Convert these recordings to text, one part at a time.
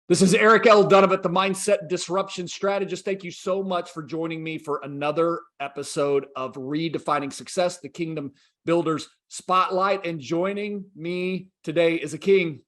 This is Eric L. Dunavant, the Mindset Disruption Strategist. Thank you so much for joining me for another episode of Redefining Success, the Kingdom Builders Spotlight. And joining me today is a king,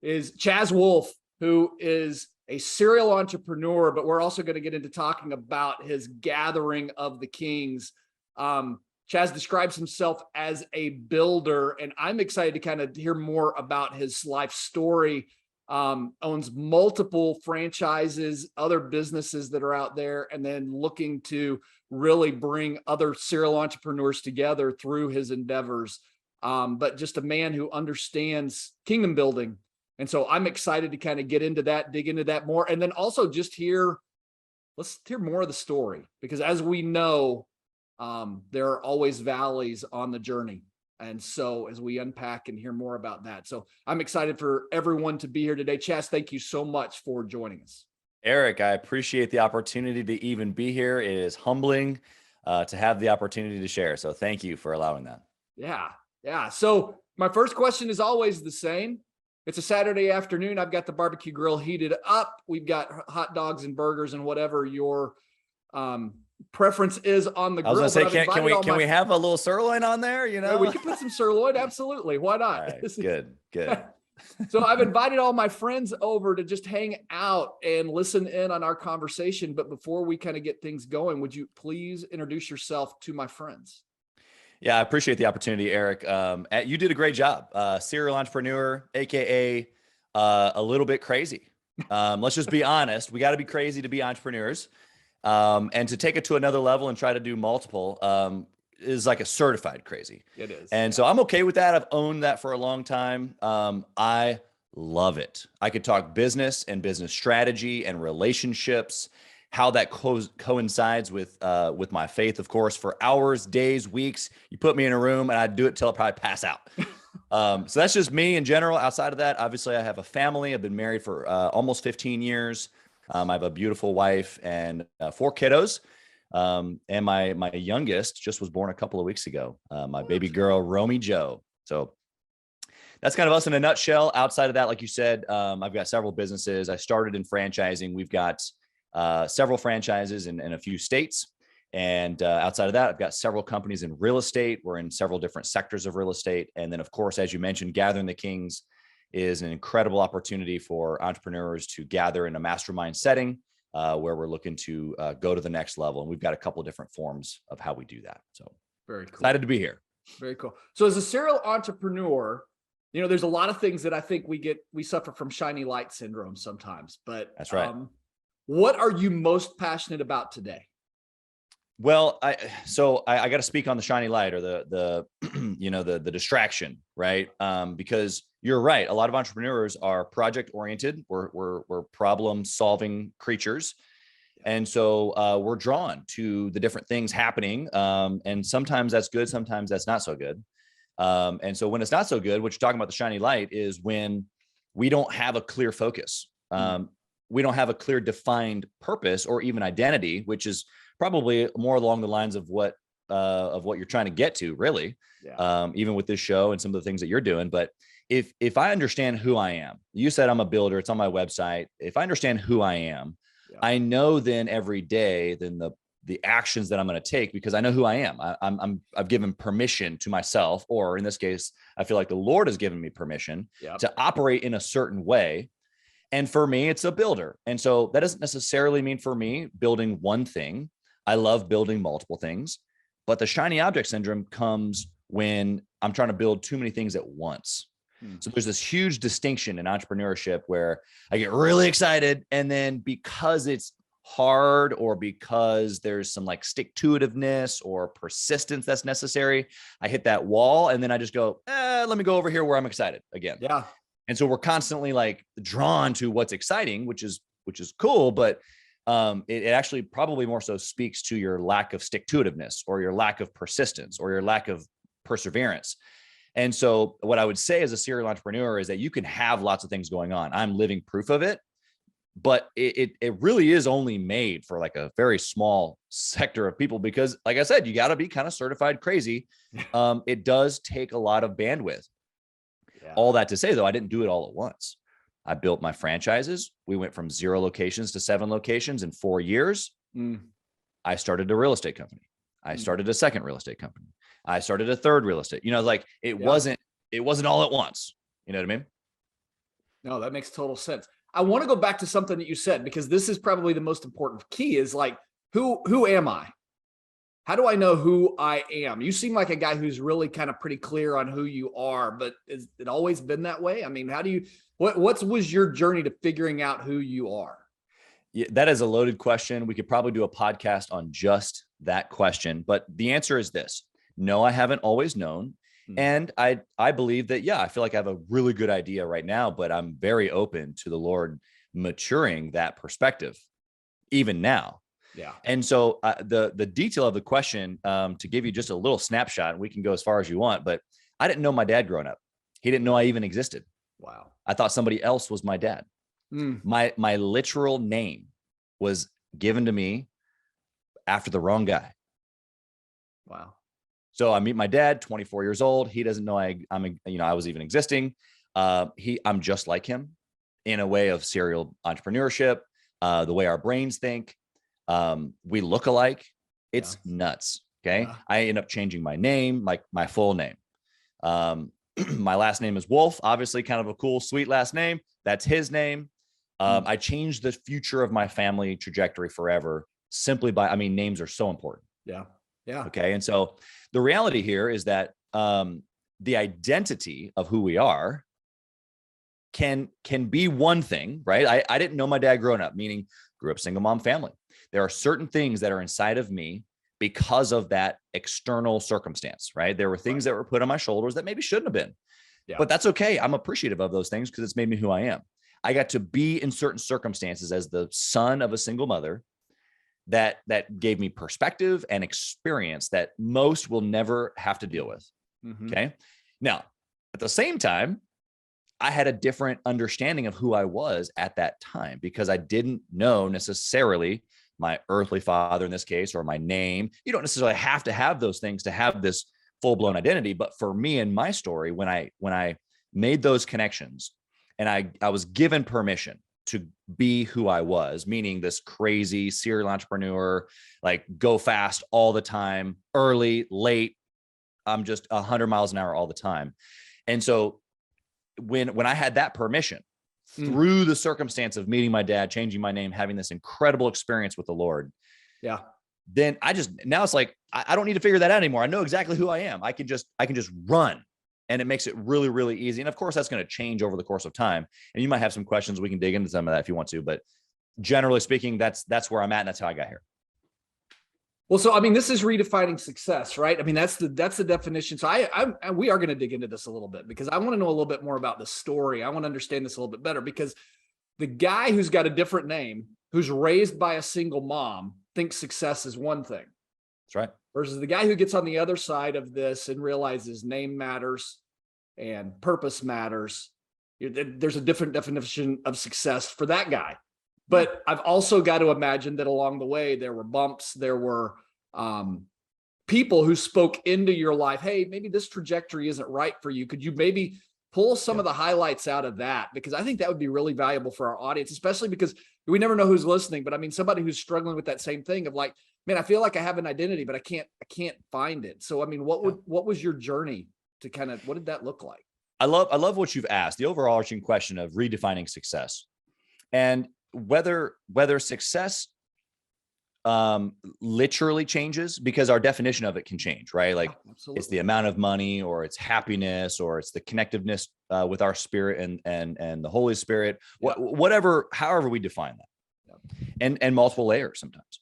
is Chaz Wolfe, who is a serial entrepreneur, but we're also going to get into talking about his gathering of the kings. Chaz describes himself as a builder, and I'm excited to kind of hear more about his life story. Owns multiple franchises, other businesses that are out there, and then looking to really bring other serial entrepreneurs together through his endeavors. But just a man who understands kingdom building. And so I'm excited to kind of get into that, dig into that more. And then also just let's hear more of the story, because as we know, there are always valleys on the journey. And so as we unpack and hear more about that. So I'm excited for everyone to be here today. Chaz, thank you so much for joining us. Eric, I appreciate the opportunity to even be here. It is humbling to have the opportunity to share. So thank you for allowing that. Yeah. So my first question is always the same. It's a Saturday afternoon. I've got the barbecue grill heated up. We've got hot dogs and burgers and whatever your preference is on the grill. I was going to say, can we have a little sirloin on there? You know, we can put some sirloin. Absolutely. Why not? All right, good. So I've invited all my friends over to just hang out and listen in on our conversation. But before we kind of get things going, would you please introduce yourself to my friends? Yeah, I appreciate the opportunity, Eric. You did a great job. Serial entrepreneur, AKA a little bit crazy. Let's just be honest. We got to be crazy to be entrepreneurs. And to take it to another level and try to do multiple is like a certified crazy. It is. And so I'm okay with that. I've owned that for a long time. I love it. I could talk business and business strategy and relationships, how that coincides with my faith, of course, for hours, days, weeks. You put me in a room and I'd do it till I probably pass out. So that's just me in general. Outside of that, obviously I have a family. I've been married for almost 15 years. I have a beautiful wife and 4 kiddos. And my youngest just was born a couple of weeks ago. My baby girl, Romy Joe. So that's kind of us in a nutshell. Outside of that, like you said, I've got several businesses. I started in franchising. We've got several franchises in a few states. And outside of that, I've got several companies in real estate. We're in several different sectors of real estate. And then, of course, as you mentioned, Gathering the Kings is an incredible opportunity for entrepreneurs to gather in a mastermind setting where we're looking to go to the next level. And we've got a couple of different forms of how we do that. So very cool. Excited to be here. Very cool. So as a serial entrepreneur, there's a lot of things that I think we suffer from shiny light syndrome sometimes, but that's right. What are you most passionate about today? Well, I got to speak on the shiny light or the distraction, right? Because you're right. A lot of entrepreneurs are project oriented. We're problem solving creatures. And so we're drawn to the different things happening. And sometimes that's good. Sometimes that's not so good. And so when it's not so good, what you're talking about, the shiny light, is when we don't have a clear focus. We don't have a clear defined purpose or even identity, which is probably more along the lines of what you're trying to get to, really. Yeah. Even with this show and some of the things that you're doing. But if I understand who I am, you said I'm a builder, it's on my website. If I understand who I am, yeah, I know then every day, then the actions that I'm going to take, because I know who I am. I've given permission to myself, or in this case, I feel like the Lord has given me permission, yep, to operate in a certain way. And for me, it's a builder. And so that doesn't necessarily mean for me building one thing. I love building multiple things, but the shiny object syndrome comes when I'm trying to build too many things at once. So there's this huge distinction in entrepreneurship where I get really excited, and then because it's hard or because there's some like stick-to-itiveness or persistence that's necessary, I hit that wall, and then I just go, let me go over here where I'm excited again. Yeah. And so we're constantly like drawn to what's exciting, which is cool, but it actually probably more so speaks to your lack of stick-to-itiveness or your lack of persistence or your lack of perseverance. And so what I would say as a serial entrepreneur is that you can have lots of things going on. I'm living proof of it, but it really is only made for like a very small sector of people, because like I said, you got to be kind of certified crazy. It does take a lot of bandwidth. Yeah. All that to say, though, I didn't do it all at once. I built my franchises. We went from 0 locations to 7 locations in 4 years. I started a real estate company. I started a second real estate company. I started a third real estate, like it wasn't all at once. You know what I mean? No, that makes total sense. I want to go back to something that you said, because this is probably the most important key is like, who am I? How do I know who I am? You seem like a guy who's really kind of pretty clear on who you are, but has it always been that way? I mean, what was your journey to figuring out who you are? Yeah, that is a loaded question. We could probably do a podcast on just that question, but the answer is this. No, I haven't always known. And I believe that, I feel like I have a really good idea right now, but I'm very open to the Lord maturing that perspective even now. Yeah. And so the detail of the question, to give you just a little snapshot, we can go as far as you want, but I didn't know my dad growing up. He didn't know I even existed. Wow. I thought somebody else was my dad. My literal name was given to me after the wrong guy. Wow. So I meet my dad, 24 years old. He doesn't know I was even existing. I'm just like him in a way of serial entrepreneurship, the way our brains think. We look alike. It's nuts. Okay. Yeah. I end up changing my name, like my full name. My last name is Wolfe, obviously kind of a cool, sweet last name. That's his name. I changed the future of my family trajectory forever simply by, names are so important. Yeah. Yeah. Okay. And so the reality here is that, the identity of who we are can be one thing, right? I didn't know my dad growing up, meaning grew up single mom family. There are certain things that are inside of me because of that external circumstance, right? There were things that were put on my shoulders that maybe shouldn't have been, but that's okay. I'm appreciative of those things because it's made me who I am. I got to be in certain circumstances as the son of a single mother that gave me perspective and experience that most will never have to deal with. Okay. Now, at the same time, I had a different understanding of who I was at that time because I didn't know necessarily my earthly father in this case, or my name. You don't necessarily have to have those things to have this full-blown identity. But for me and my story, when I made those connections and I was given permission to be who I was, meaning this crazy serial entrepreneur, like go fast all the time, early, late. I'm just 100 miles an hour all the time. And so when I had that permission through the circumstance of meeting my dad, changing my name, having this incredible experience with the Lord, then now it's like, I don't need to figure that out anymore. I know exactly who I am. I can just run. And it makes it really, really easy. And of course, that's going to change over the course of time. And you might have some questions. We can dig into some of that if you want to. But generally speaking, that's where I'm at. And that's how I got here. Well, so, this is redefining success, right? That's the definition. So we are going to dig into this a little bit because I want to know a little bit more about the story. I want to understand this a little bit better because the guy who's got a different name, who's raised by a single mom, thinks success is one thing. That's right. Versus the guy who gets on the other side of this and realizes name matters and purpose matters. There's a different definition of success for that guy. But I've also got to imagine that along the way, there were bumps, there were people who spoke into your life. Hey, maybe this trajectory isn't right for you. Could you maybe pull some of the highlights out of that? Because I think that would be really valuable for our audience, especially because we never know who's listening. But somebody who's struggling with that same thing of like, man, I feel like I have an identity, but I can't find it. So, what was your journey to what did that look like? I love what you've asked, the overarching question of redefining success and whether success literally changes, because our definition of it can change, right? Like it's the amount of money, or it's happiness, or it's the connectiveness with our spirit and the Holy Spirit, whatever, however we define that, and multiple layers sometimes.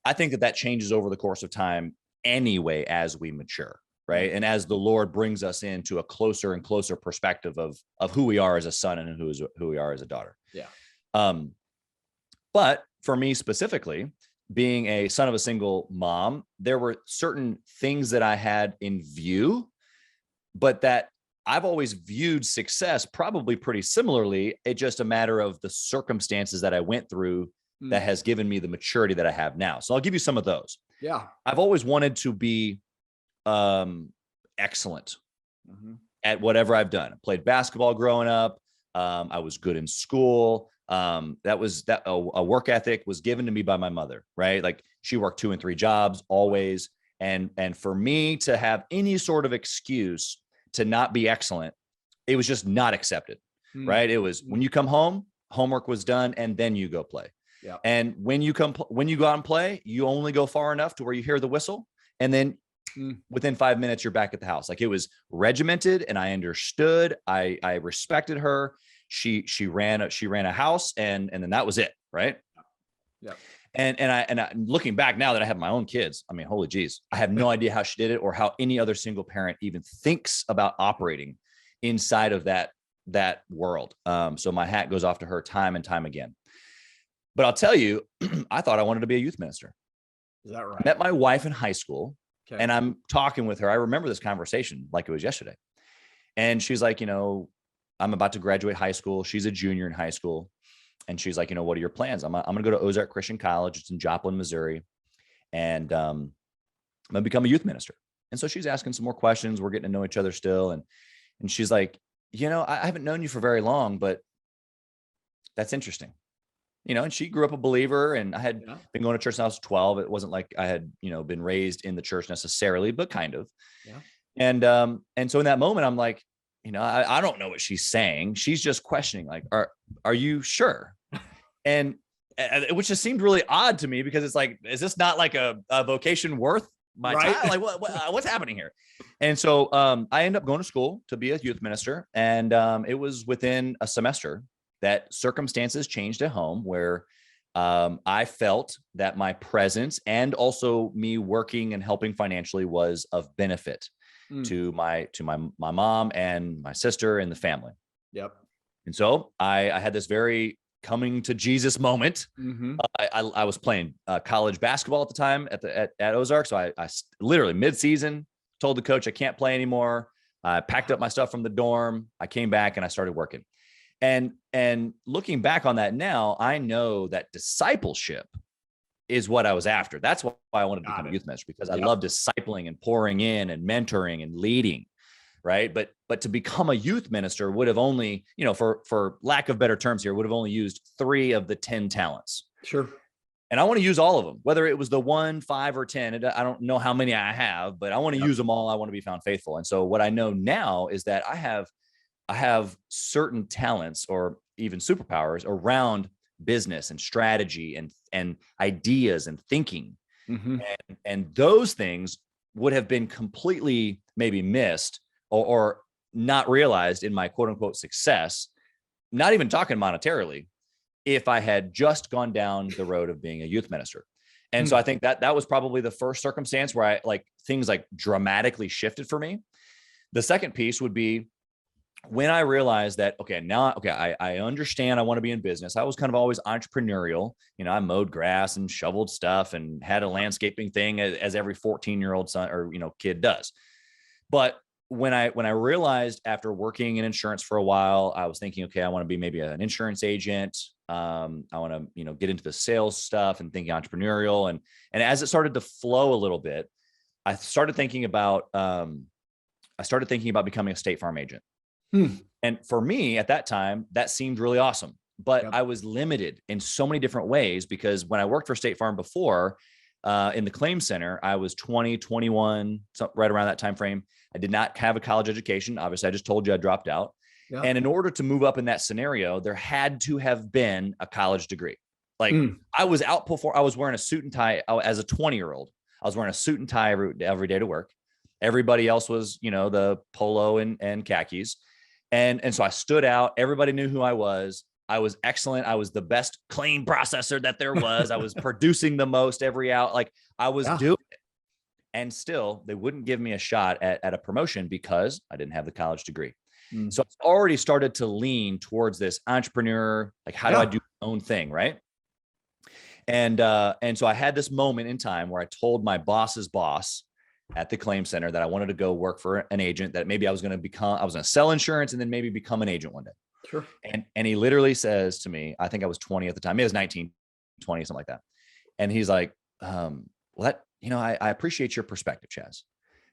I think that changes over the course of time anyway, as we mature, right? And as the Lord brings us into a closer and closer perspective of who we are as a son and who we are as a daughter. Yeah. But for me specifically, being a son of a single mom, there were certain things that I had in view, but that I've always viewed success probably pretty similarly. It's just a matter of the circumstances that I went through that has given me the maturity that I have now. So I'll give you some of those. Yeah. I've always wanted to be excellent at whatever I've done. I played basketball growing up. I was good in school. A work ethic was given to me by my mother, right? Like she worked 2 and 3 jobs always. And for me to have any sort of excuse to not be excellent, it was just not accepted, right? It was when you come home, homework was done, and then you go play. Yeah. And when you go out and play, you only go far enough to where you hear the whistle, and then within 5 minutes you're back at the house. Like it was regimented, and I understood. I respected her. She ran a house, and then that was it, right? Yeah. And I looking back now that I have my own kids, I mean, holy geez, I have no idea how she did it or how any other single parent even thinks about operating inside of that world. So my hat goes off to her time and time again. But I'll tell you, I thought I wanted to be a youth minister. Is that right? I met my wife in high school, Okay. and I'm talking with her. I remember this conversation like it was yesterday. And she's like, I'm about to graduate high school. She's a junior in high school. And she's like, what are your plans? I'm going to go to Ozark Christian College. It's in Joplin, Missouri. And I'm going to become a youth minister. And so she's asking some more questions. We're getting to know each other still. And she's like, I haven't known you for very long, but that's interesting. And she grew up a believer, and I had been going to church since I was 12. It wasn't like I had, been raised in the church necessarily, but kind of. Yeah. And so in that moment, I'm like, I don't know what she's saying. She's just questioning, like, are you sure? And which just seemed really odd to me, because it's like, is this not like a vocation worth my time? Like what's happening here? And so I ended up going to school to be a youth minister. And it was within a semester that circumstances changed at home, where I felt that my presence and also me working and helping financially was of benefit to my mom and my sister and the family. Yep. And so I had this very coming to Jesus moment. I was playing college basketball at the time at Ozark. So I literally mid-season told the coach I can't play anymore. I packed up my stuff from the dorm. I came back and I started working. And looking back on that now, I know that discipleship is what I was after. That's why I wanted to become a youth minister, because I love discipling and pouring in and mentoring and leading. Right. But to become a youth minister would have only, for lack of better terms here, would have only used 3 of the 10 talents. Sure. And I want to use all of them, whether it was the 1, 5, or 10. I don't know how many I have, but I want to use them all. I want to be found faithful. And so what I know now is that I have certain talents or even superpowers around business and strategy and ideas and thinking. And those things would have been completely maybe missed or not realized in my quote unquote success, not even talking monetarily, if I had just gone down the road of being a youth minister. And so I think that was probably the first circumstance where things dramatically shifted for me. The second piece would be when I realized that, I understand I want to be in business. I was kind of always entrepreneurial. I mowed grass and shoveled stuff and had a landscaping thing as every 14-year-old son or, kid does. But when I realized after working in insurance for a while, I was thinking, I want to be maybe an insurance agent. I want to, get into the sales stuff and thinking entrepreneurial. And as it started to flow a little bit, I started thinking about becoming a State Farm agent. And for me at that time, that seemed really awesome, but I was limited in so many different ways, because when I worked for State Farm before, in the claim center, I was 20, 21, right around that time frame. I did not have a college education. Obviously, I just told you I dropped out. Yeah. And in order to move up in that scenario, there had to have been a college degree. I was I was wearing a suit and tie as a 20-year-old. I was wearing a suit and tie every day to work. Everybody else was, the polo and khakis. And so I stood out. Everybody knew who I was. I was excellent. I was the best claim processor that there was. I was producing the most every out. I was doing it. And still, they wouldn't give me a shot at a promotion because I didn't have the college degree. So I already started to lean towards this entrepreneur, how do I do my own thing, right? And so I had this moment in time where I told my boss's boss at the claim center that I wanted to go work for an agent, that maybe I was going to sell insurance and then maybe become an agent one day. Sure. And he literally says to me, I think I was 20 at the time. It was 19, 20, something like that. And he's like, I appreciate your perspective, Chaz,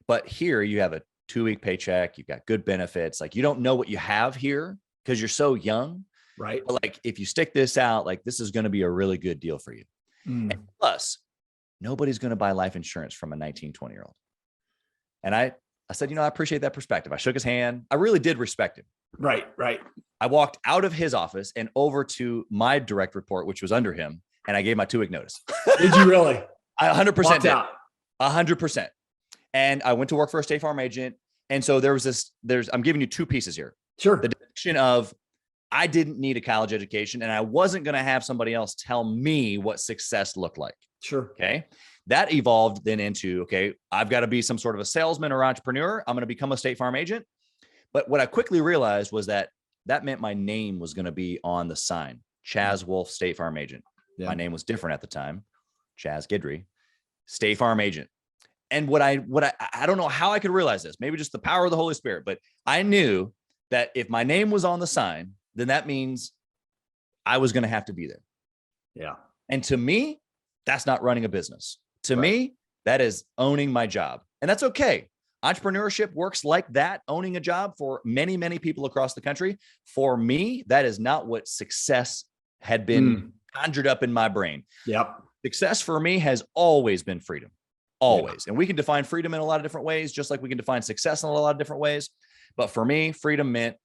but here you have a 2-week paycheck. You've got good benefits. You don't know what you have here because you're so young. Right. But like, if you stick this out, like this is going to be a really good deal for you. And plus, nobody's going to buy life insurance from a 19, 20-year-old. And I said, I appreciate that perspective. I shook his hand. I really did respect him. Right. I walked out of his office and over to my direct report, which was under him. And I gave my 2-week notice. Did you really? I 100% did. Out. 100%. And I went to work for a State Farm agent. And so I'm giving you 2 pieces here. Sure. The distinction of, I didn't need a college education and I wasn't going to have somebody else tell me what success looked like. Sure. Okay. That evolved then into, okay, I've got to be some sort of a salesman or entrepreneur. I'm going to become a State Farm agent. But what I quickly realized was that meant my name was going to be on the sign, Chaz Wolfe, State Farm agent. Yeah. My name was different at the time, Chaz Guidry, State Farm agent. And what I don't know how I could realize this, maybe just the power of the Holy Spirit, but I knew that if my name was on the sign, then that means I was going to have to be there. Yeah. And to me, that's not running a business. To me, that is owning my job. And that's okay. Entrepreneurship works like that, owning a job for many, many people across the country. For me, that is not what success had been conjured up in my brain. Yep. Success for me has always been freedom. Always. Yeah. And we can define freedom in a lot of different ways, just like we can define success in a lot of different ways. But for me, freedom meant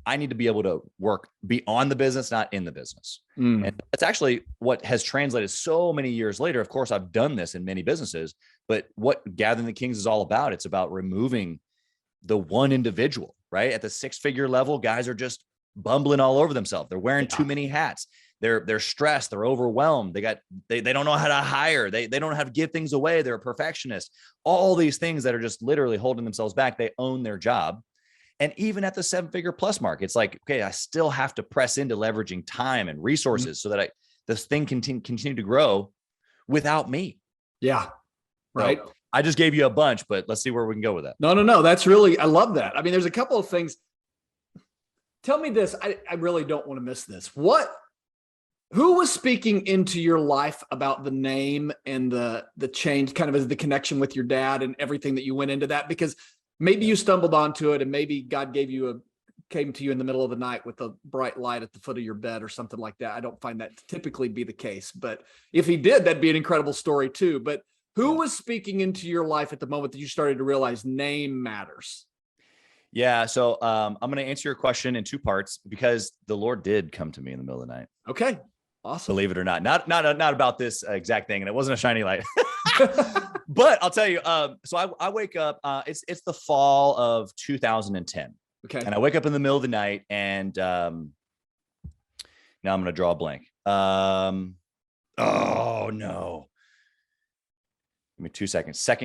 I need to be able to work beyond the business, not in the business. And that's actually what has translated so many years later. Of course, I've done this in many businesses, but what Gathering the Kings is all about, it's about removing the one individual, right? At the 6-figure level, guys are just bumbling all over themselves. They're wearing too many hats. They're stressed. They're overwhelmed. They don't know how to hire. They don't know how to give things away. They're a perfectionist. All these things that are just literally holding themselves back. They own their job. And even at the 7-figure plus mark, it's like, okay, I still have to press into leveraging time and resources so that this thing can continue to grow without me. Yeah. Right. So I just gave you a bunch, but let's see where we can go with that. No. That's really, I love that. I mean, there's a couple of things. Tell me this. I really don't want to miss this. Who was speaking into your life about the name and the change, kind of as the connection with your dad and everything that you went into that? Because maybe you stumbled onto it and maybe God came to you in the middle of the night with a bright light at the foot of your bed or something like that. I don't find that to typically be the case, but if he did, that'd be an incredible story too. But who was speaking into your life at the moment that you started to realize name matters? Yeah. So I'm going to answer your question in 2 parts because the Lord did come to me in the middle of the night. Okay. Awesome. Believe it or not, not about this exact thing. And it wasn't a shiny light, but I'll tell you, so I wake up, it's the fall of 2010. Okay. And I wake up in the middle of the night and, now I'm going to draw a blank. Oh no. Give me 2 seconds. 2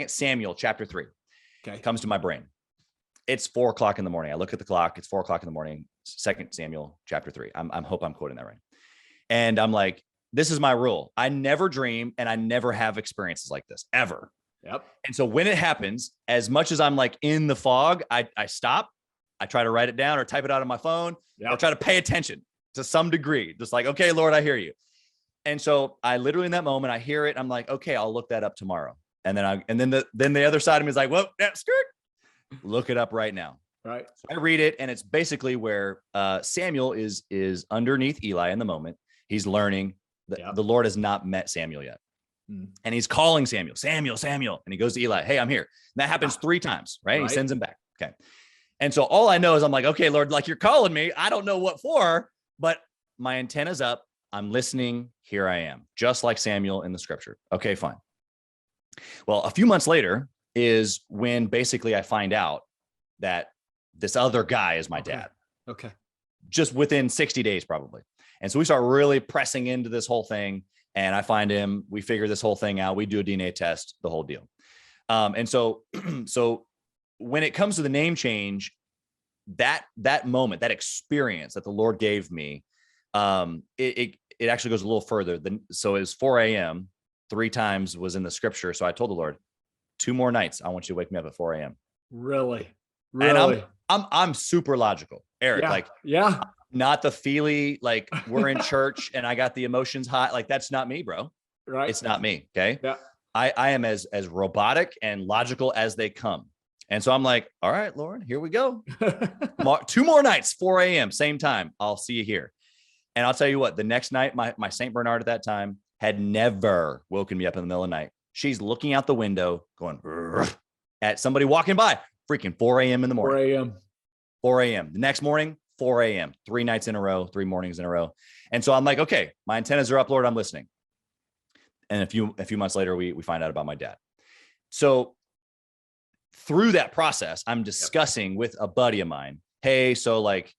Samuel chapter 3. Okay. Comes to my brain. It's 4:00 in the morning. I look at the clock. It's 4:00 in the morning. 2 Samuel chapter 3. I hope I'm quoting that right. And I'm like, this is my rule. I never dream and I never have experiences like this ever. Yep. And so when it happens, as much as I'm like in the fog, I stop. I try to write it down or type it out on my phone or try to pay attention to some degree. Just like, okay, Lord, I hear you. And so I literally in that moment, I hear it. I'm like, okay, I'll look that up tomorrow. And then the other side of me is like, well, skirt. Look it up right now. Right. So I read it, and it's basically where Samuel is underneath Eli in the moment. He's learning that the Lord has not met Samuel yet. And he's calling Samuel, Samuel. And he goes to Eli, hey, I'm here. And that happens 3 times, right? He sends him back. Okay. And so all I know is I'm like, okay, Lord, like you're calling me. I don't know what for, but my antenna's up. I'm listening. Here I am, just like Samuel in the scripture. Okay, fine. Well, a few months later is when basically I find out that this other guy is my dad. Okay. Just within 60 days, probably. And so we start really pressing into this whole thing. And I find him, we figure this whole thing out. We do a DNA test, the whole deal. And so when it comes to the name change, that moment, that experience that the Lord gave me, it actually goes a little further than, so it was 4 a.m. 3 times was in the scripture. So I told the Lord, 2 more nights, I want you to wake me up at 4 a.m. Really? And I'm super logical, Eric. Not the feely, like we're in church and I got the emotions hot. Like that's not me, bro. Right. It's not me. Okay. Yeah. I am as robotic and logical as they come. And so I'm like, all right, Lord, here we go. 2 more nights, 4 a.m., same time. I'll see you here. And I'll tell you what, the next night, my St. Bernard at that time had never woken me up in the middle of the night. She's looking out the window going at somebody walking by, freaking 4 a.m. in the morning. 4 a.m. 4 a.m. The next morning, 4 a.m., 3 nights in a row, 3 mornings in a row. And so I'm like, okay, my antennas are up, Lord, I'm listening. And a few months later, we find out about my dad. So through that process, I'm discussing with a buddy of mine, hey, so like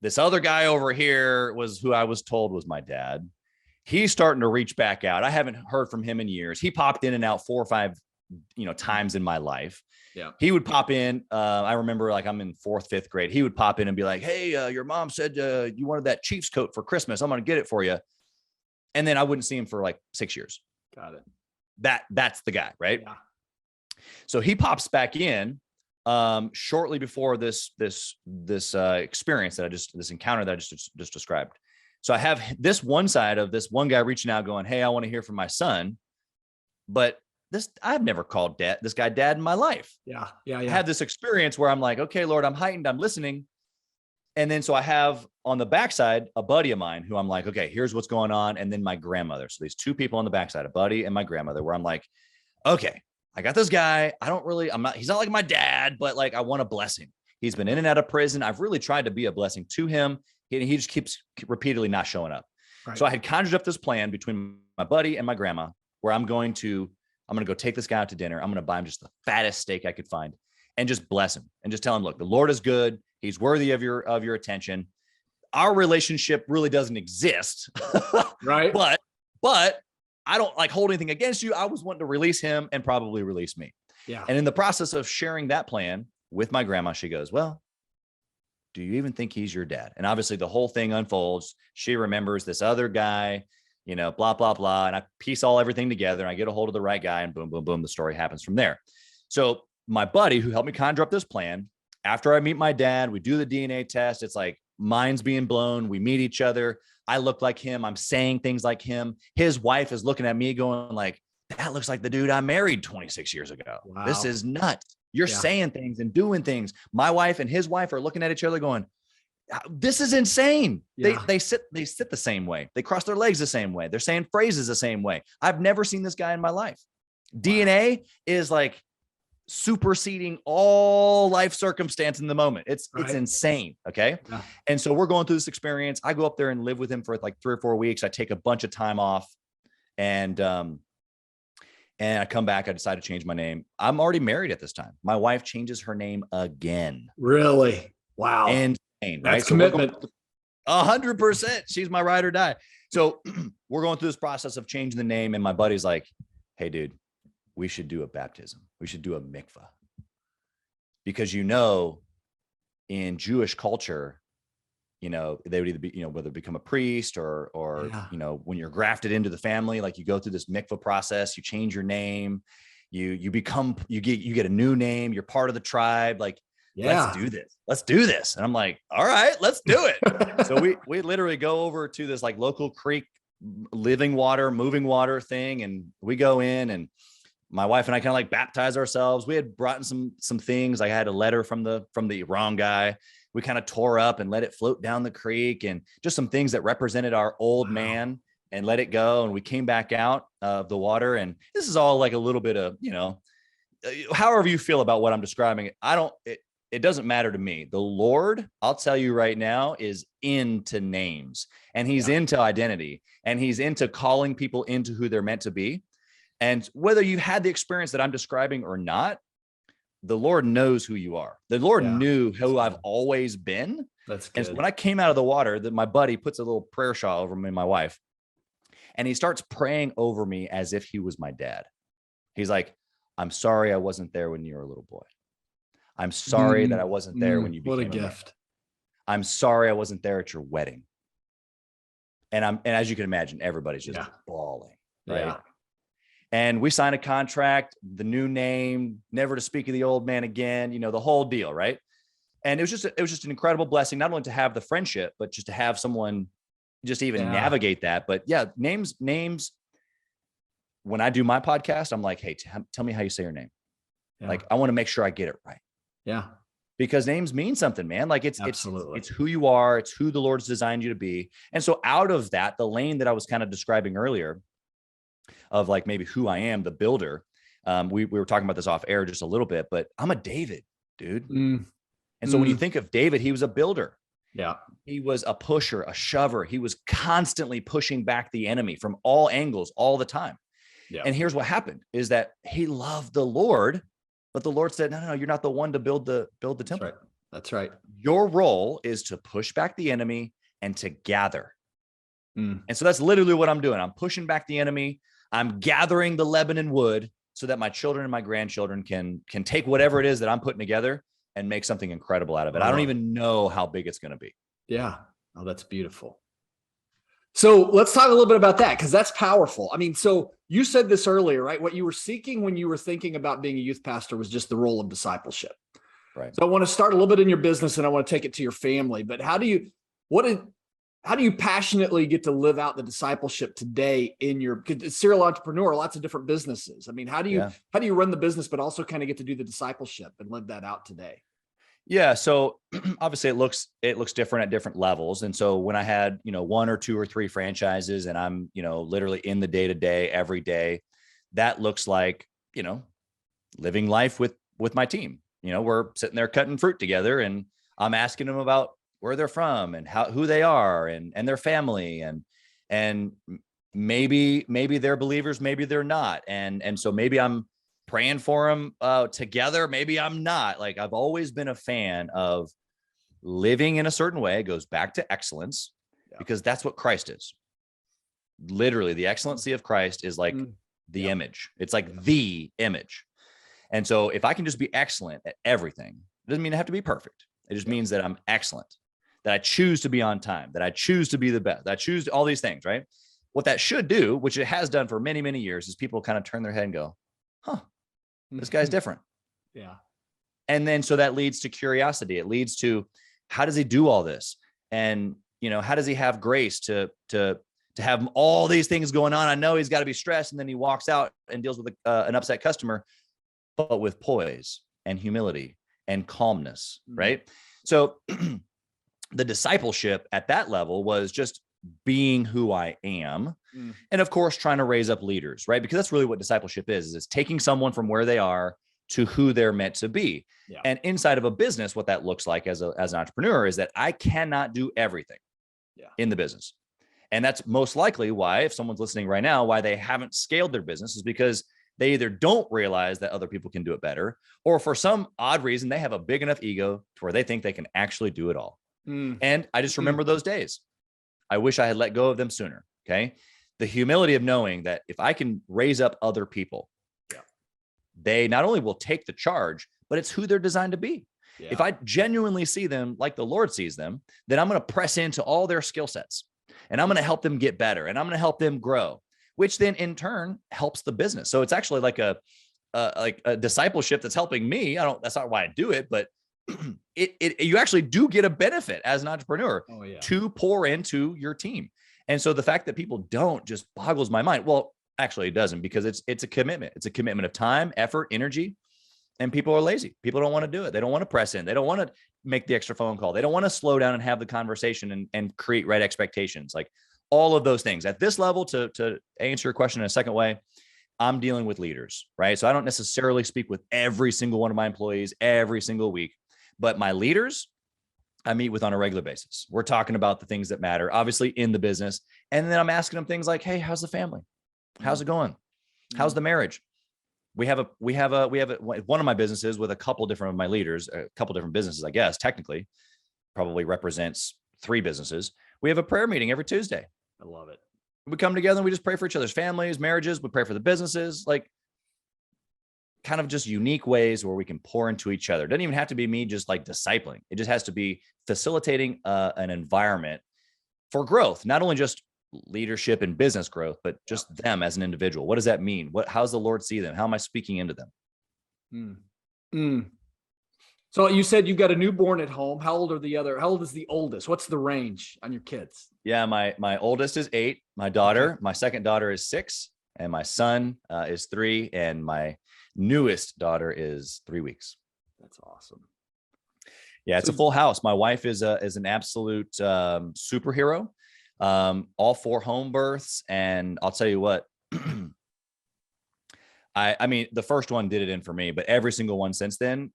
this other guy over here was who I was told was my dad. He's starting to reach back out. I haven't heard from him in years. He popped in and out 4 or 5, times in my life. Yeah. He would pop in. I remember like I'm in 4th, 5th grade. He would pop in and be like, hey, your mom said you wanted that Chiefs coat for Christmas. I'm going to get it for you. And then I wouldn't see him for like 6 years. Got it. That's the guy, right? Yeah. So he pops back in shortly before this experience this encounter that I just described. So I have this one side of this one guy reaching out going, hey, I want to hear from my son. But I've never called this guy dad in my life. Yeah. I had this experience where I'm like, okay, Lord, I'm heightened, I'm listening. And then so I have on the backside a buddy of mine who I'm like, okay, here's what's going on. And then my grandmother. So these 2 people on the backside, a buddy and my grandmother, where I'm like, okay, I got this guy. He's not like my dad, but like I want to bless him. He's been in and out of prison. I've really tried to be a blessing to him. He just keeps repeatedly not showing up. Right. So I had conjured up this plan between my buddy and my grandma where I'm going to go take this guy out to dinner. I'm going to buy him just the fattest steak I could find and just bless him and just tell him, look, the Lord is good. He's worthy of your attention. Our relationship really doesn't exist. Right. But I don't like hold anything against you. I was wanting to release him and probably release me. Yeah. And in the process of sharing that plan with my grandma, she goes, well, do you even think he's your dad? And obviously the whole thing unfolds. She remembers this other guy, blah, blah, blah. And I piece everything together and I get a hold of the right guy and boom, boom, boom. The story happens from there. So my buddy who helped me conjure up this plan, after I meet my dad, we do the DNA test. It's like mind's being blown. We meet each other. I look like him. I'm saying things like him. His wife is looking at me going like, that looks like the dude I married 26 years ago. Wow. This is nuts. You're saying things and doing things. My wife and his wife are looking at each other going, this is insane. Yeah. They sit the same way. They cross their legs the same way. They're saying phrases the same way. I've never seen this guy in my life. Wow. DNA is like superseding all life circumstance in the moment. It's insane. Okay. Yeah. And so we're going through this experience. I go up there and live with him for like 3 or 4 weeks. I take a bunch of time off and I come back. I decide to change my name. I'm already married at this time. My wife changes her name again. Really? Wow. Insane, right? That's commitment. 100%. She's my ride or die. So we're going through this process of changing the name. And my buddy's like, hey, dude, we should do a baptism. We should do a mikvah. Because, in Jewish culture, they would either be, whether become a priest or when you're grafted into the family, like you go through this mikvah process, you change your name, you get a new name, you're part of the tribe. Like, let's do this. And I'm like, all right, let's do it. So we literally go over to this like local creek, moving water thing. And we go in and my wife and I kind of like baptize ourselves. We had brought in some things. I had a letter from the wrong guy. We kind of tore up and let it float down the creek and just some things that represented our old man and let it go. And we came back out of the water. And this is all like a little bit of, however you feel about what I'm describing. It doesn't matter to me. The Lord, I'll tell you right now, is into names and he's into identity and he's into calling people into who they're meant to be. And whether you had the experience that I'm describing or not, the Lord knows who you are. The Lord knew who I've always been. That's good. And when I came out of the water, my buddy puts a little prayer shawl over me and my wife, and he starts praying over me as if he was my dad. He's like, I'm sorry I wasn't there when you were a little boy. I'm sorry that I wasn't there when you became a gift. Man. I'm sorry I wasn't there at your wedding. And as you can imagine, everybody's just bawling, right? Yeah. And we signed a contract, the new name, never to speak of the old man again, the whole deal, right? And it was just an incredible blessing, not only to have the friendship, but just to have someone just even navigate that. But names. When I do my podcast, I'm like, hey, tell me how you say your name. Yeah. Like, I want to make sure I get it right. Yeah. Because names mean something, man. Like it's who you are. It's who the Lord's designed you to be. And so out of that, the lane that I was kind of describing earlier of like maybe who I am, the builder. We were talking about this off air just a little bit, but I'm a David, dude. And so when you think of David, he was a builder. Yeah. He was a pusher, a shover. He was constantly pushing back the enemy from all angles all the time. Yeah. And here's what happened is that he loved the Lord, but the Lord said, no, you're not the one to build the temple. That's right. Your role is to push back the enemy and to gather. And so that's literally what I'm doing. I'm pushing back the enemy. I'm gathering the Lebanon wood so that my children and my grandchildren can take whatever it is that I'm putting together and make something incredible out of it. I don't even know how big it's going to be. Yeah. Oh, that's beautiful. So let's talk a little bit about that, because that's powerful. I mean, so you said this earlier, right? What you were seeking when you were thinking about being a youth pastor was just the role of discipleship. Right. So I want to start a little bit in your business and I want to take it to your family, but how do you passionately get to live out the discipleship today in your serial entrepreneur, lots of different businesses? I mean, how do you run the business, but also kind of get to do the discipleship and live that out today? Yeah. So obviously it looks different at different levels. And so when I had, 1 or 2 or 3 franchises and I'm, literally in the day-to-day every day, that looks like, living life with my team. We're sitting there cutting fruit together and I'm asking them about where they're from and who they are and their family and maybe they're believers, maybe they're not. And so maybe I'm praying for them together. Maybe I'm not. Like, I've always been a fan of living in a certain way. It goes back to excellence because that's what Christ is. Literally, the excellency of Christ is like the image. It's like the image. And so if I can just be excellent at everything, it doesn't mean I have to be perfect. It just means that I'm excellent, that I choose to be on time, that I choose to be the best, that I choose all these things, right? What that should do, which it has done for many, many years, is people kind of turn their head and go, this guy's different. Yeah. And then, so that leads to curiosity. It leads to, how does he do all this? And, how does he have grace to have all these things going on? I know he's got to be stressed. And then he walks out and deals with an upset customer, but with poise and humility and calmness. Right. So the discipleship at that level was just being who I am. And of course, trying to raise up leaders, right? Because that's really what discipleship is it's taking someone from where they are to who they're meant to be. Yeah. And inside of a business, what that looks like as an entrepreneur is that I cannot do everything in the business. And that's most likely why, if someone's listening right now, why they haven't scaled their business is because they either don't realize that other people can do it better, or for some odd reason, they have a big enough ego to where they think they can actually do it all. And I just remember those days. I wish I had let go of them sooner. Okay. The humility of knowing that if I can raise up other people, they not only will take the charge, but it's who they're designed to be. Yeah. If I genuinely see them like the Lord sees them, then I'm going to press into all their skill sets and I'm going to help them get better and I'm going to help them grow, which then in turn helps the business. So it's actually like a discipleship that's helping me. That's not why I do it, but you actually do get a benefit as an entrepreneur to pour into your team. And so the fact that people don't just boggles my mind. Well, actually it doesn't, because it's a commitment. It's a commitment of time, effort, energy, and people are lazy. People don't want to do it. They don't want to press in. They don't want to make the extra phone call. They don't want to slow down and have the conversation and create right expectations. Like all of those things at this level, to answer your question in a second way, I'm dealing with leaders, right? So I don't necessarily speak with every single one of my employees every single week, but my leaders, I meet with on a regular basis. We're talking about the things that matter, obviously in the business. And then I'm asking them things like, hey, how's the family? How's it going? How's the marriage? We have one of my businesses with a couple different of my leaders, a couple different businesses, I guess, technically probably represents 3 businesses. We have a prayer meeting every Tuesday. I love it. We come together and we just pray for each other's families, marriages. We pray for the businesses, like kind of just unique ways where we can pour into each other. It doesn't even have to be me just like discipling. It just has to be facilitating an environment for growth, not only just leadership and business growth, but just them as an individual. What does that mean? How's the Lord see them? How am I speaking into them? So you said you've got a newborn at home. How old is the oldest? What's the range on your kids? Yeah. My oldest is 8. My second daughter is 6, and my son is 3. And my newest daughter is 3 weeks. That's awesome. Yeah, it's a full house. My wife is an absolute superhero. All 4 home births, and I'll tell you what, I mean, the first one did it in for me, but every single one since then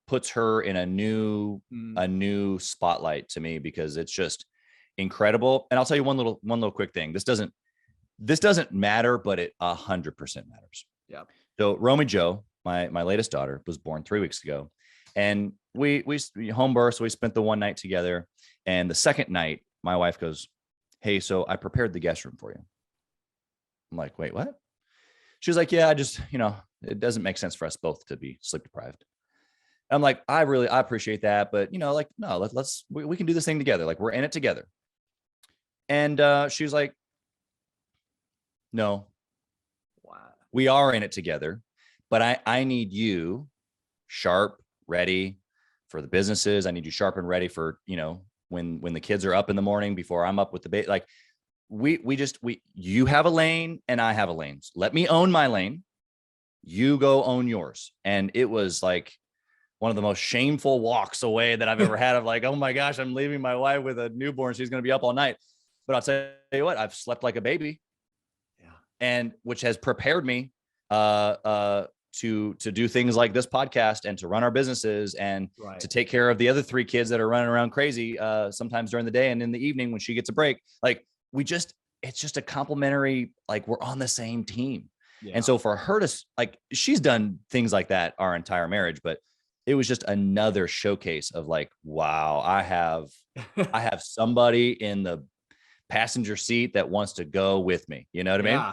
puts her in a new spotlight to me, because it's just incredible. And I'll tell you one little quick thing. This doesn't matter, but it 100% matters. Yeah. So Romy Joe, my latest daughter, was born 3 weeks ago, and we home birth. So we spent the one night together, and the second night, my wife goes, "Hey, so I prepared the guest room for you." I'm like, "Wait, what?" She was like, "Yeah, I just, it doesn't make sense for us both to be sleep deprived." I'm like, I appreciate that, but no, we can do this thing together. Like, we're in it together. And she was like, "No, Wow. we are in it together, but I need you sharp, ready for the businesses. I need you sharp and ready for, when the kids are up in the morning before I'm up with the baby. Like, you have a lane and I have a lane. Let me own my lane. You go own yours." And it was like one of the most shameful walks away that I've ever had, of like, oh my gosh, I'm leaving my wife with a newborn. She's going to be up all night. But I'll tell you what, I've slept like a baby. Yeah. And which has prepared me to do things like this podcast, and to run our businesses, and to take care of the other 3 kids that are running around crazy sometimes during the day, and in the evening when she gets a break. Like, it's just a complimentary, like, we're on the same team. Yeah. And so for her to, like, she's done things like that our entire marriage, but it was just another showcase of like, wow, I have somebody in the passenger seat that wants to go with me. You know what I mean?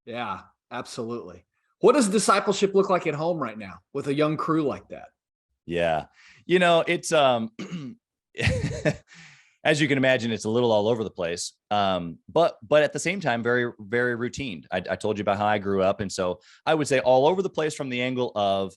Yeah, absolutely. What does discipleship look like at home right now with a young crew like that? Yeah. It's, as you can imagine, it's a little all over the place. But at the same time, very, very routine. I told you about how I grew up. And so I would say all over the place from the angle of,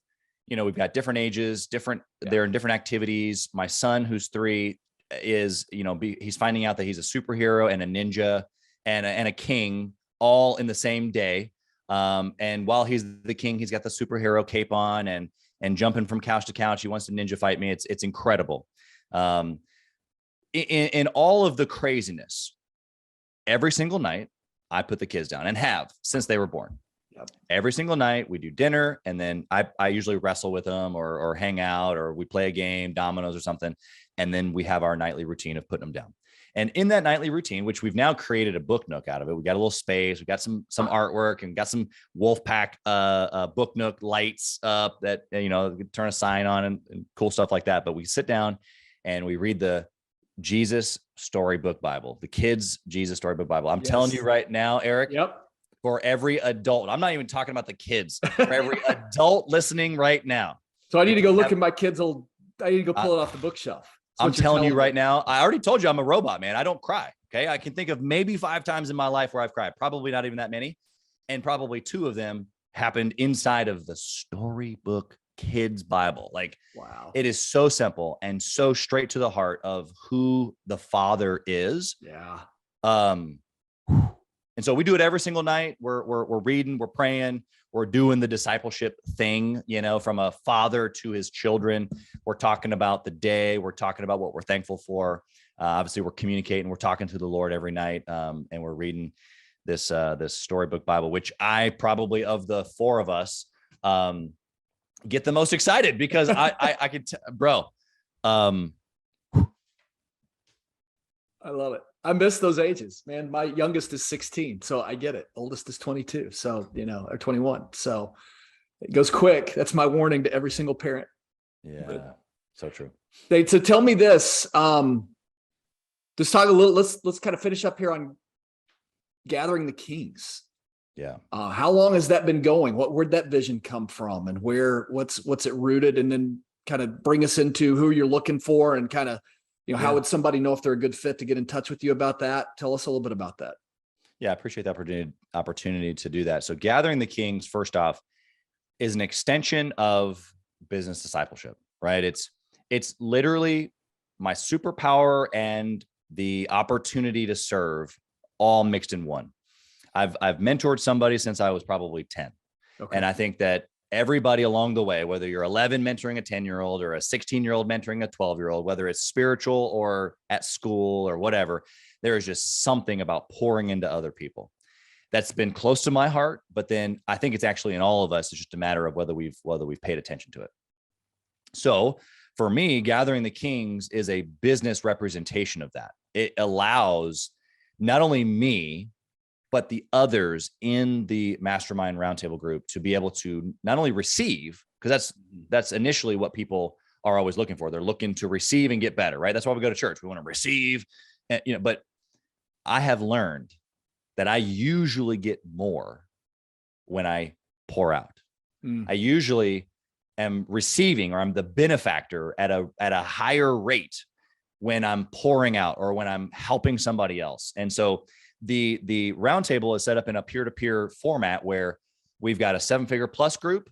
we've got different ages, they're in different activities. My son, who's 3, is, he's finding out that he's a superhero and a ninja and a king all in the same day. And while he's the king, he's got the superhero cape on and jumping from couch to couch. He wants to ninja fight me. It's incredible. In all of the craziness, every single night I put the kids down, and have since they were born. Yep. Every single night we do dinner, and then I usually wrestle with them or hang out, or we play a game, dominoes or something. And then we have our nightly routine of putting them down. And in that nightly routine, which we've now created a book nook out of it, we got a little space, we got some artwork, and got some Wolfpack book nook lights up that, turn a sign on and cool stuff like that. But we sit down and we read the Jesus Storybook Bible, the kids' Jesus Storybook Bible. I'm telling you right now, Eric. Yep. For every adult, I'm not even talking about the kids. For every adult listening right now. So I need to go look at my kids' I need to go pull it off the bookshelf. I'm telling you right now, I already told you I'm a robot, man. I don't cry. Okay. I can think of maybe 5 times in my life where I've cried, probably not even that many. And probably 2 of them happened inside of the Storybook Kids Bible. Like, wow, it is so simple and so straight to the heart of who the Father is. Yeah. And so we do it every single night. We're reading, we're praying, we're doing the discipleship thing, from a father to his children. We're talking about the day. We're talking about what we're thankful for. Obviously, we're communicating. We're talking to the Lord every night, and we're reading this Storybook Bible, which I probably, of the 4 of us, get the most excited, because I could, bro. I love it. I miss those ages, man. My youngest is 16, so I get it. Oldest is 22, so, or 21. So it goes quick. That's my warning to every single parent. Yeah, but so true. So tell me this. Just talk a little. Let's kind of finish up here on Gathering the Kings. Yeah. How long has that been going? Where'd that vision come from, and what's it rooted? And then kind of bring us into who you're looking for, and kind of, how would somebody know if they're a good fit to get in touch with you about that? Tell us a little bit about that. Yeah, I appreciate the opportunity to do that. So Gathering the Kings, first off, is an extension of business discipleship, right? It's literally my superpower and the opportunity to serve all mixed in one. I've mentored somebody since I was probably 10. Okay. And I think that everybody along the way, whether you're 11 mentoring a 10-year-old or a 16-year-old mentoring a 12-year-old, whether it's spiritual or at school or whatever, there is just something about pouring into other people that's been close to my heart. But then I think it's actually in all of us. It's just a matter of whether we've paid attention to it. So for me, Gathering the Kings is a business representation of that. It allows not only me, but the others in the mastermind roundtable group to be able to not only receive, because that's initially what people are always looking for. They're looking to receive and get better, right? That's why we go to church. We want to receive, and, but I have learned that I usually get more when I pour out. I usually am receiving, or I'm the benefactor at a higher rate when I'm pouring out or when I'm helping somebody else. And so the roundtable is set up in a peer-to-peer format where we've got a 7-figure plus group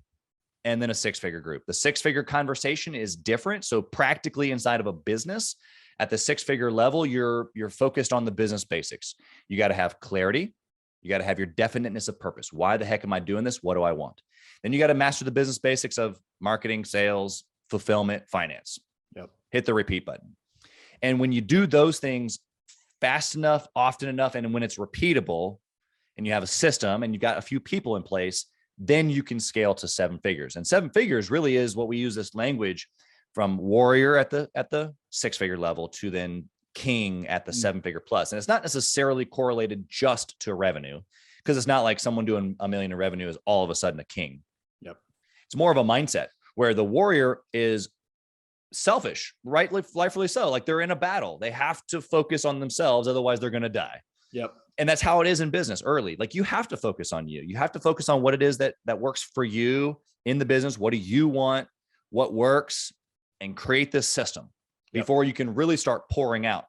and then a 6-figure group. The 6-figure conversation is different. So practically inside of a business at the 6-figure level, you're focused on the business basics. You got to have clarity. You got to have your definiteness of purpose. Why the heck am I doing this? What do I want? Then you got to master the business basics of marketing, sales, fulfillment, finance. Yep. Hit the repeat button. And when you do those things fast enough, often enough, and when it's repeatable and you have a system and you've got a few people in place, then you can scale to 7 figures. And 7 figures really is what we use this language from warrior at the 6-figure level to then king at the 7-figure plus. And it's not necessarily correlated just to revenue, because it's not like someone doing $1 million in revenue is all of a sudden a king. Yep. It's more of a mindset where the warrior is selfish, rightfully so. Like they're in a battle. They have to focus on themselves. Otherwise they're going to die. Yep. And that's how it is in business early. Like you have to focus on you. You have to focus on what it is that works for you in the business. What do you want? What works? And create this system before you can really start pouring out.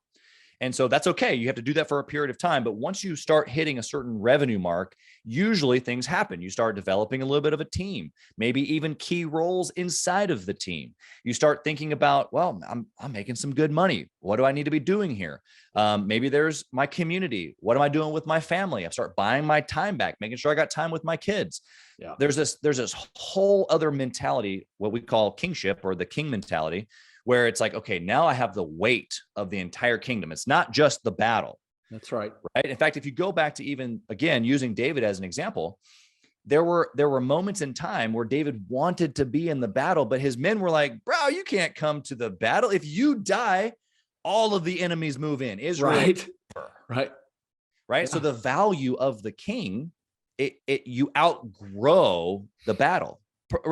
And so that's okay. You have to do that for a period of time. But once you start hitting a certain revenue mark, usually things happen. You start developing a little bit of a team, maybe even key roles inside of the team. You start thinking about, well, I'm making some good money. What do I need to be doing here? Maybe there's my community. What am I doing with my family? I start buying my time back, making sure I got time with my kids. Yeah. There's this whole other mentality, what we call kingship, or the king mentality, where it's like, okay, now I have the weight of the entire kingdom. It's not just the battle. That's right. Right. In fact, if you go back to even, again, using David as an example, there were moments in time where David wanted to be in the battle, but his men were like, bro, you can't come to the battle. If you die, all of the enemies move in. Israel. Right. Yeah. So the value of the king, you outgrow the battle.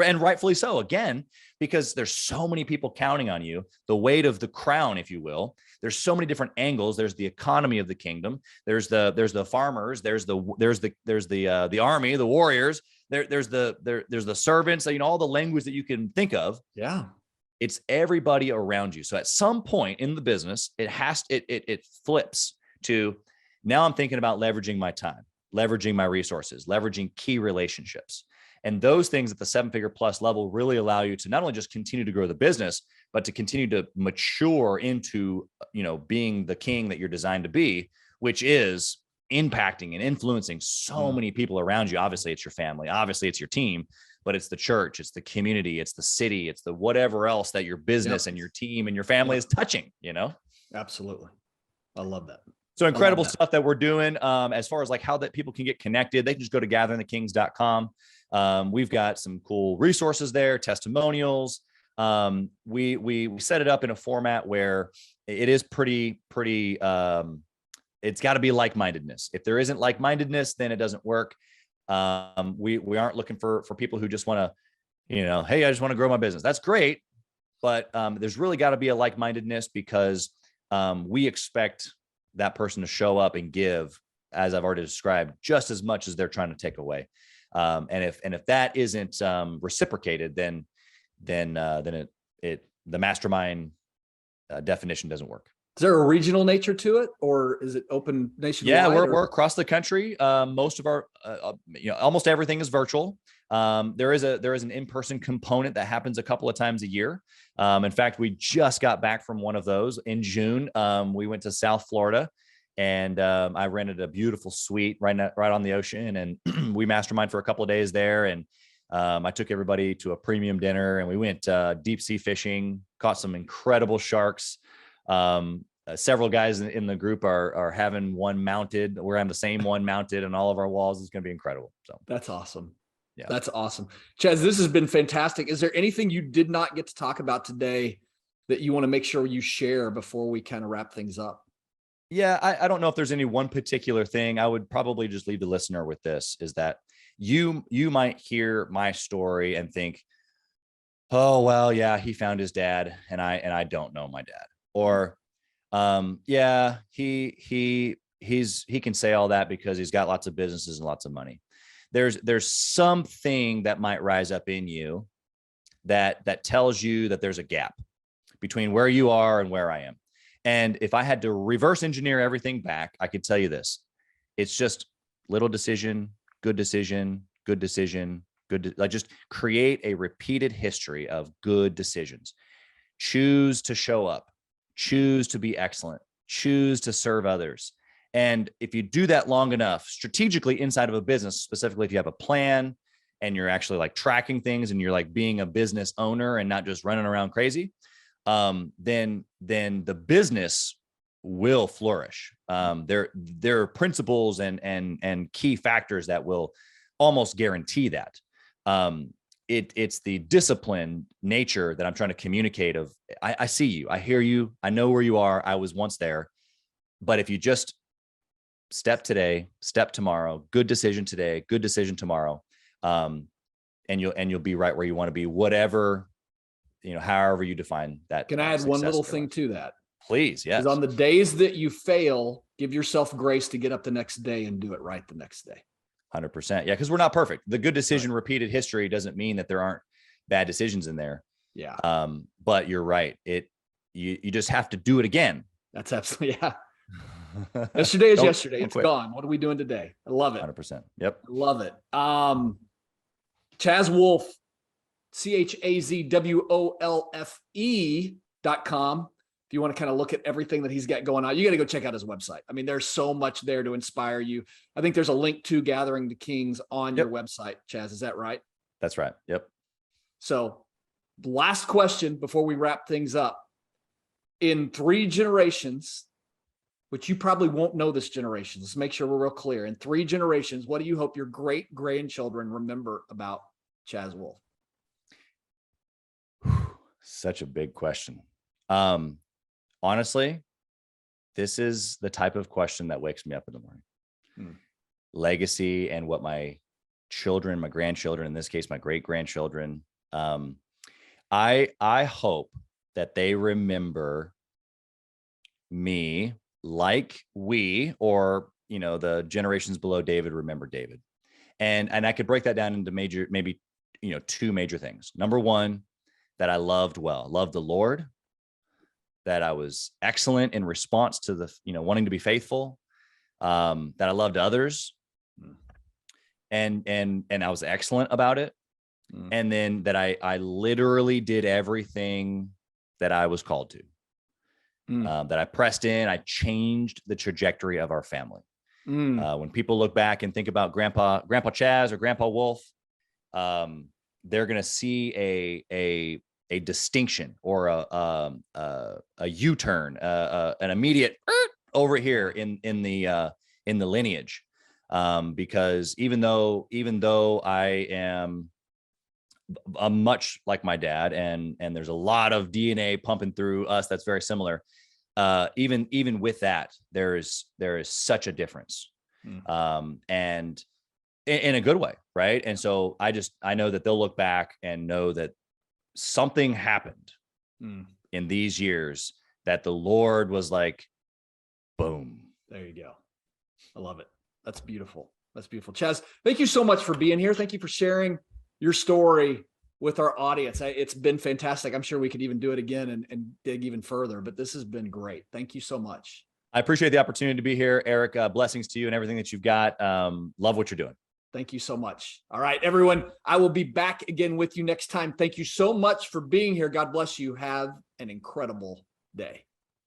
And rightfully so, again, because there's so many people counting on you, the weight of the crown, if you will. There's so many different angles. There's the economy of the kingdom. There's the farmers. There's the army, the warriors. There's the servants. All the language that you can think of. Yeah, it's everybody around you. So at some point in the business, it flips to, now I'm thinking about leveraging my time, leveraging my resources, leveraging key relationships. And those things at the 7-figure plus level really allow you to not only just continue to grow the business, but to continue to mature into, being the king that you're designed to be, which is impacting and influencing so many people around you. Obviously, it's your family. Obviously, it's your team, but it's the church, it's the community, it's the city, it's the whatever else that your business and your team and your family is touching, Absolutely. I love that. So incredible stuff that we're doing. As far as like how that people can get connected, they can just go to gatheringthekings.com. We've got some cool resources there, testimonials. We set it up in a format where it is pretty, it's got to be like-mindedness. If there isn't like-mindedness, then it doesn't work. We aren't looking for people who just want to, hey, I just want to grow my business. That's great. But, there's really got to be a like-mindedness, because, we expect that person to show up and give, as I've already described, just as much as they're trying to take away. And if that isn't reciprocated, then the mastermind definition doesn't work. Is there a regional nature to it, or is it open nationwide? Yeah, we're across the country. Most of our, almost everything is virtual. There is an in-person component that happens a couple of times a year. In fact, we just got back from one of those in June. We went to South Florida, and I rented a beautiful suite right on the ocean, and we mastermind for a couple of days there. And I took everybody to a premium dinner and we went deep sea fishing, caught some incredible sharks. Several guys in the group are having one mounted. We're having the same one mounted on all of our walls. It's going to be incredible. So that's awesome. Yeah. That's awesome. Chaz, this has been fantastic. Is there anything you did not get to talk about today that you want to make sure you share before we kind of wrap things up? Yeah, I don't know if there's any one particular thing. I would probably just leave the listener with this, is that you might hear my story and think, oh, well, yeah, he found his dad and I don't know my dad. Or yeah, he can say all that because he's got lots of businesses and lots of money. There's something that might rise up in you that tells you that there's a gap between where you are and where I am. And if I had to reverse engineer everything back, I could tell you this: it's just little decision, good decision, good decision, like just create a repeated history of good decisions. Choose to show up, choose to be excellent, choose to serve others. And if you do that long enough, strategically inside of a business, specifically if you have a plan and you're actually like tracking things and you're like being a business owner and not just running around crazy, then the business will flourish. There are principles and key factors that will almost guarantee that. It's the disciplined nature that I'm trying to communicate of, I see you, I hear you, I know where you are, I was once there. But if you just step today, step tomorrow, good decision today, good decision tomorrow, and you'll be right where you want to be, whatever, however you define that. Can I add one little thing to that? Please, yes. Because on the days that you fail, give yourself grace to get up the next day and do it right the next day. 100%. Yeah, because we're not perfect. The good decision repeated history doesn't mean that there aren't bad decisions in there. Yeah. But you're right. You just have to do it again. That's absolutely, yeah. Yesterday is yesterday. It's gone. What are we doing today? I love it. 100%. Yep. I love it. Chaz Wolfe, ChazWolfe.com. If you want to kind of look at everything that he's got going on, you got to go check out his website. I mean, there's so much there to inspire you. I think there's a link to Gathering the Kings on your website, Chaz. Is that right? That's right. Yep. So last question before we wrap things up. In 3 generations, which you probably won't know this generation, let's make sure we're real clear. In 3 generations, what do you hope your great grandchildren remember about Chaz Wolfe? Such a big question. Honestly, this is the type of question that wakes me up in the morning. Legacy and what my children, my grandchildren, in this case, my great grandchildren, I hope that they remember me like we, or, the generations below David remember David. And I could break that down into maybe 2 major things. Number 1, that I loved the Lord, that I was excellent in response to the, wanting to be faithful, that I loved others, and I was excellent about it. And then that I literally did everything that I was called to, that I pressed in, I changed the trajectory of our family. When people look back and think about Grandpa Chaz or Grandpa Wolfe, they're going to see a distinction or a U-turn, an immediate over here in the lineage, because even though I am much like my dad, and there's a lot of DNA pumping through us that's very similar, even with that, there is such a difference, and in a good way, right? And so I know that they'll look back and know that something happened in these years that the Lord was like, boom. There you go. I love it. That's beautiful. That's beautiful. Chaz, thank you so much for being here. Thank you for sharing your story with our audience. It's been fantastic. I'm sure we could even do it again and dig even further, but this has been great. Thank you so much. I appreciate the opportunity to be here, Eric. Blessings to you and everything that you've got. Love what you're doing. Thank you so much. All right, everyone, I will be back again with you next time. Thank you so much for being here. God bless you. Have an incredible day.